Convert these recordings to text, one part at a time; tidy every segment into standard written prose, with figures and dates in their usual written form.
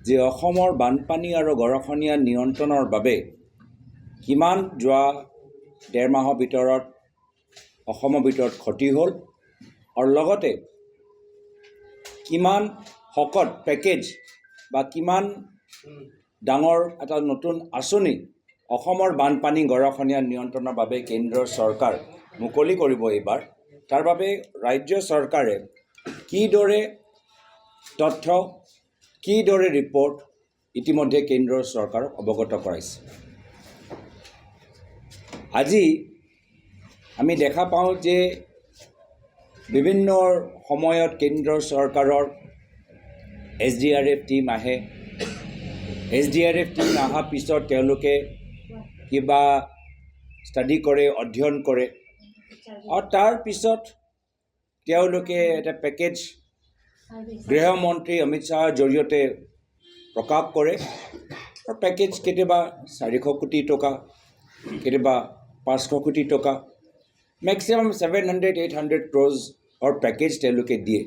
যে অসমৰ বানপানী আৰু গৰাখহনীয়া নিয়ন্ত্ৰণৰ বাবে কিমান যোৱা 1.5 মাহৰ ভিতৰত অসমৰ ভিতৰত ক্ষতি হ'ল আৰু লগতে কিমান শকত পেকেজ বা কিমান ডাঙৰ এটা নতুন আঁচনি অসমৰ বানপানী গৰাখহনীয়া নিয়ন্ত্ৰণৰ বাবে কেন্দ্ৰৰ চৰকাৰ মুকলি কৰিব এইবাৰ। তাৰ বাবে ৰাজ্য চৰকাৰে কিদৰে তথ্য কিদৰে ৰিপৰ্ট ইতিমধ্যে কেন্দ্ৰৰ চৰকাৰক অৱগত কৰাইছে। আজি আমি দেখা পাওঁ যে বিভিন্ন সময়ত কেন্দ্ৰৰ চৰকাৰৰ SDRF টিম আহে। SDRF টিম অহাৰ পিছত তেওঁলোকে কিবা ষ্টাডি কৰে, অধ্যয়ন কৰে আৰু তাৰ পিছত তেওঁলোকে এটা পেকেজ গৃহমন্ত্ৰী অমিত শ্বাহৰ জৰিয়তে প্ৰকাশ কৰে আৰু পেকেজ কেতিয়াবা 400 কোটি টকা, কেতিয়াবা 500 কোটি টকা, মেক্সিমাম 700-800 crores পেকেজ তেওঁলোকে দিয়ে।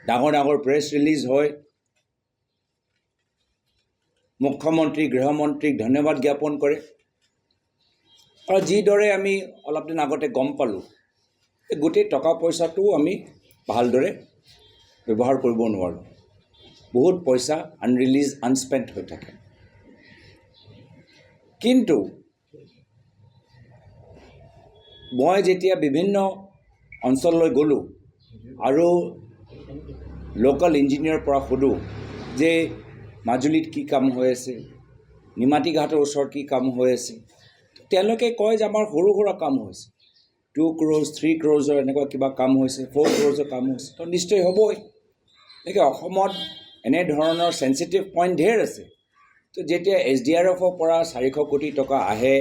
ডাঙৰ ডাঙৰ প্ৰেছ ৰিলিজ হয়, মুখ্যমন্ত্ৰী গৃহমন্ত্ৰীক ধন্যবাদ জ্ঞাপন কৰে আৰু যিদৰে আমি অলপ দিন আগতে গম পালোঁ গোটেই টকা পইচাটো আমি ভালদৰে ব্যৱহাৰ কৰিব নোৱাৰোঁ। বহুত পইচা আনৰিলিজ আনস্পেণ্ট হৈ থাকে। কিন্তু মই যেতিয়া বিভিন্ন অঞ্চললৈ গ'লোঁ আৰু লোকেল ইঞ্জিনিয়াৰৰ পৰা সোধোঁ যে মাজুলীত কি কাম হৈ আছে, নিমাতী ঘাটৰ ওচৰত কি কাম হৈ আছে, তেওঁলোকে কয় যে আমাৰ সৰু সুৰা কাম হৈছে, 2 crores 3 crores এনেকুৱা কিবা কাম হৈছে, 4 crores কাম হৈছে। তো নিশ্চয় হ'বই। গতিকে অসমত এনেধৰণৰ চেঞ্চিটিভ পইণ্ট ঢেৰ আছে। তো যেতিয়া SDRFৰ পৰা 400 কোটি টকা আহে,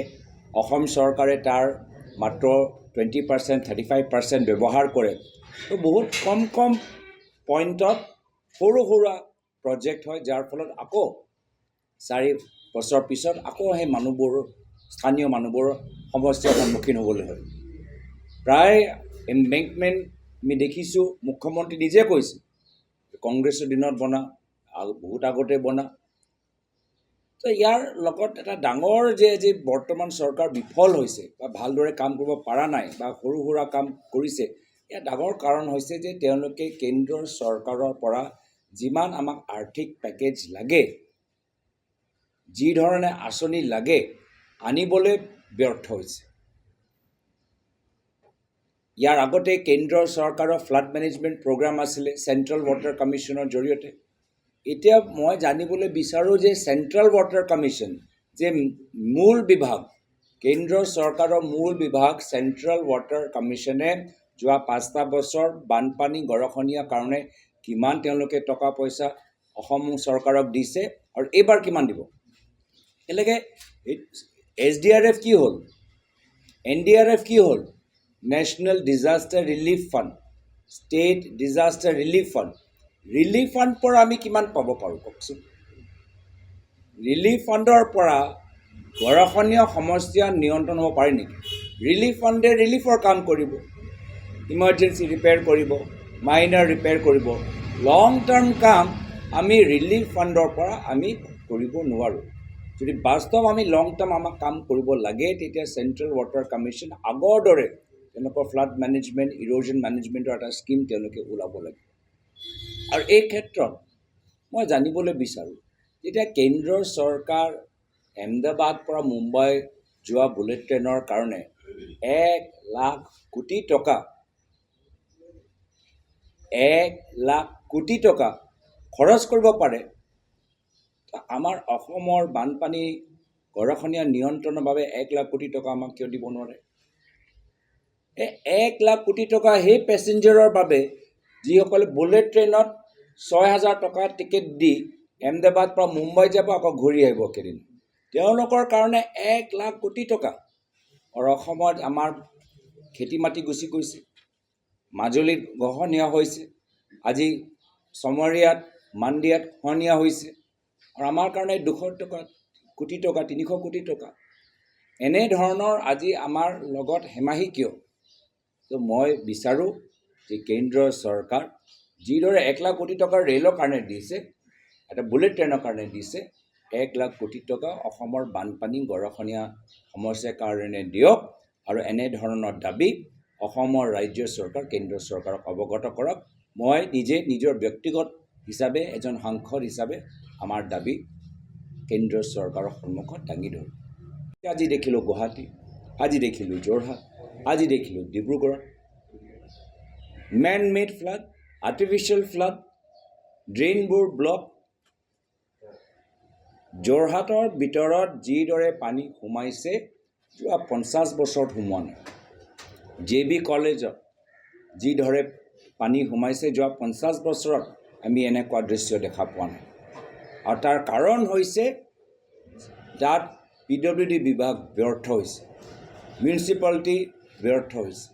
অসম চৰকাৰে তাৰ মাত্ৰ 20% 35% ব্যৱহাৰ কৰে। তো বহুত কম পইণ্টত সৰু সুৰা প্ৰজেক্ট হয়, যাৰ ফলত আকৌ 4 বছৰ পিছত আকৌ সেই মানুহবোৰৰ স্থানীয় মানুহবোৰৰ সমস্যাৰ সন্মুখীন হ'বলৈ হয়। প্ৰায় এম্বেংকমেণ্ট আমি দেখিছোঁ, মুখ্যমন্ত্ৰী নিজে কৈছে কংগ্ৰেছৰ দিনত বনা, বহুত আগতে বনা। তো ইয়াৰ লগত এটা ডাঙৰ যে বৰ্তমান চৰকাৰ বিফল হৈছে বা ভালদৰে কাম কৰিব পৰা নাই বা সৰু সুৰা কাম কৰিছে, ইয়াৰ ডাঙৰ কাৰণ হৈছে যে তেওঁলোকে কেন্দ্ৰৰ চৰকাৰৰ পৰা যিমান আমাক আৰ্থিক পেকেজ লাগে, যি ধৰণে আঁচনি লাগে, আনিবলৈ ব্যৰ্থ হৈছে। ইয়াৰ আগতে কেন্দ্ৰৰ চৰকাৰৰ ফ্লাড মেনেজমেণ্ট প্ৰগ্ৰাম আছিলে চেণ্ট্ৰেল ৱাটাৰ কমিশ্যনৰ জৰিয়তে। এতিয়া মই জানিবলৈ বিচাৰোঁ যে চেণ্ট্ৰেল ৱাটাৰ কমিশ্যন যে মূল বিভাগ, কেন্দ্ৰৰ চৰকাৰৰ মূল বিভাগ চেণ্ট্ৰেল ৱাটাৰ কমিশ্যনে যোৱা 5টা বছৰ বানপানী গৰাখহনীয়াৰ কাৰণে কিমান তেওঁলোকে টকা পইচা অসম চৰকাৰক দিছে আৰু এইবাৰ কিমান দিব। একেলগে SDRF কি হ'ল, NDRF কি হ'ল, national disaster relief fund, state disaster relief fund. Relief fund পৰা আমি কিমান পাব পাৰোঁ কওকচোন। ৰিলিফ ফাণ্ডৰ পৰা গৰাখহনীয়া সমস্যা নিয়ন্ত্ৰণ হ'ব পাৰে নেকি? ৰিলিফ ফাণ্ডে ৰিলিফৰ কাম কৰিব, ইমাৰ্জেঞ্চি ৰিপেয়াৰ কৰিব, মাইনাৰ ৰিপেয়াৰ কৰিব। লং টাৰ্ম কাম আমি ৰিলিফ ফাণ্ডৰ পৰা আমি কৰিব নোৱাৰোঁ। যদি বাস্তৱ আমি লং টাৰ্ম আমাক কাম কৰিব লাগে, তেতিয়া চেণ্ট্ৰেল ৱাটাৰ কমিশ্যন আগৰ দৰে তেওঁলোকৰ ফ্লাড মেনেজমেণ্ট, ইৰোজন মেনেজমেণ্টৰ এটা স্কিম তেওঁলোকে ওলাব লাগে। আৰু এই ক্ষেত্ৰত মই জানিবলৈ বিচাৰোঁ, যেতিয়া কেন্দ্ৰৰ চৰকাৰ আহমেদাবাদ পৰা মুম্বাই যোৱা বুলেট ট্ৰেইনৰ কাৰণে 1 লাখ কোটি টকা খৰচ কৰিব পাৰে, আমাৰ অসমৰ বানপানী গৰাখহনীয়া নিয়ন্ত্ৰণৰ বাবে 1 লাখ কোটি টকা আমাক কিয় দিব নোৱাৰে? 1 লাখ কোটি টকা সেই পেছেঞ্জাৰৰ বাবে যিসকলে বুলেট ট্ৰেইনত 6,000 টকা টিকেট দি আহমেদাবাদ পৰা মুম্বাই যাব, আকৌ ঘূৰি আহিব কেইদিন, তেওঁলোকৰ কাৰণে 1 লাখ কোটি টকা। আৰু অসমত আমাৰ খেতি মাটি গুচি গৈছে, মাজুলীত গৰাখহনীয়া হৈছে, আজি চমৰীয়াত মাণ্ডিয়াত খহনীয়া হৈছে, আৰু আমাৰ কাৰণে 200 কোটি টকা 300 কোটি টকা এনেধৰণৰ আজি আমাৰ লগত হেমাহি কিয়? তো মই বিচাৰোঁ যে কেন্দ্ৰৰ চৰকাৰ যিদৰে 1 লাখ কোটি টকাৰ ৰেলৰ কাৰণে দিছে, এটা বুলেট ট্ৰেইনৰ কাৰণে দিছে 1 লাখ কোটি টকা অসমৰ বানপানী গৰাখহনীয়া সমস্যাৰ কাৰণে দিয়ক আৰু এনেধৰণৰ দাবী অসমৰ ৰাজ্য চৰকাৰ কেন্দ্ৰ চৰকাৰক অৱগত কৰক মই নিজে নিজৰ ব্যক্তিগত হিচাপে এজন সাংসদ হিচাপে আমাৰ দাবী কেন্দ্ৰ চৰকাৰৰ সন্মুখত দাঙি ধৰোঁ আজি দেখিলোঁ গুৱাহাটী আজি দেখিলোঁ যোৰহাট আজি দেখিলোঁ Dibrugarh man made flood artificial flood ড্ৰেইনবোৰ ব্লক যোৰহাটৰ ভিতৰত যিদৰে পানী সোমাইছে যোৱা 50 বছৰত সোমোৱা নাই JB কলেজত যিদৰে পানী সোমাইছে যোৱা 50 বছৰত আমি এনেকুৱা দৃশ্য দেখা পোৱা নাই আৰু তাৰ কাৰণ হৈছে তাত PWD বিভাগ ব্যৰ্থ হৈছে মিউনিচিপালিটি ব্যৰ্থ হৈছে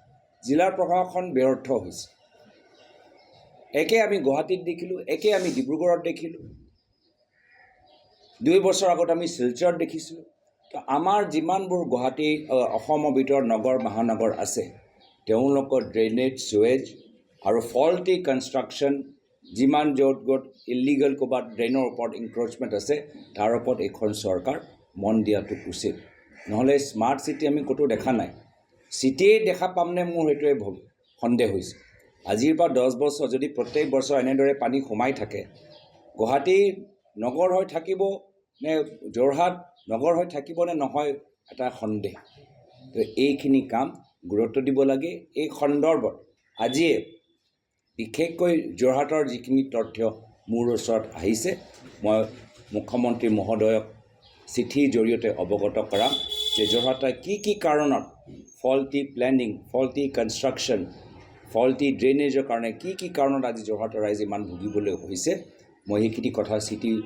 জিলা প্ৰশাসন ব্যৰ্থ হৈছে একে আমি গুৱাহাটীত দেখিলোঁ একে আমি ডিব্ৰুগড়ত দেখিলোঁ 2 বছৰ আগত আমি শিলচৰত দেখিছিলোঁ তো আমাৰ যিমানবোৰ গুৱাহাটী অসমৰ ভিতৰত নগৰ মহানগৰ আছে তেওঁলোকৰ ড্ৰেইনেজ সুৱেজ আৰু ফল্টি কনষ্ট্ৰাকশ্যন যিমান য'ত ইলিগেল ক'ৰবাত ড্ৰেইনৰ ওপৰত ইনক্ৰ'চমেণ্ট আছে তাৰ ওপৰত এইখন চৰকাৰ মন দিয়াটো উচিত নহ'লে স্মাৰ্ট চিটি আমি ক'তো দেখা নাই চিটিয়ে দেখা পামনে মোৰ সেইটোৱে সন্দেহ হৈছে আজিৰ পৰা 10 বছৰ যদি প্ৰত্যেক বছৰ এনেদৰে পানী সোমাই থাকে গুৱাহাটী নগৰ হৈ থাকিব নে যোৰহাট নগৰ হৈ থাকিব নে নহয় এটা সন্দেহ তো এইখিনি কাম গুৰুত্ব দিব লাগে এই সন্দৰ্ভত আজিয়ে বিশেষকৈ যোৰহাটৰ যিখিনি তথ্য মোৰ ওচৰত আহিছে মই মুখ্যমন্ত্ৰী মহোদয়ক চিঠিৰ জৰিয়তে অৱগত কৰাম যে যোৰহাটৰ কি কাৰণত faulty planning faulty construction faulty ড্ৰেইনেজৰ কাৰণে কি কাৰণত আজি যোৰহাটৰ ৰাইজ ইমান ভুগিবলৈ হৈছে মই সেইখিনি কথা চিঠিৰ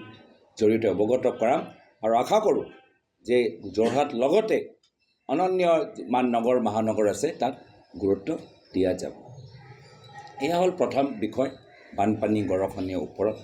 জৰিয়তে অৱগত কৰাম আৰু আশা কৰোঁ যে যোৰহাট লগতে অনন্য মান নগৰ মহানগৰ আছে তাত গুৰুত্ব দিয়া যাব এয়া হ'ল প্ৰথম বিষয় বানপানী গৰাখহনীয়াৰ ওপৰত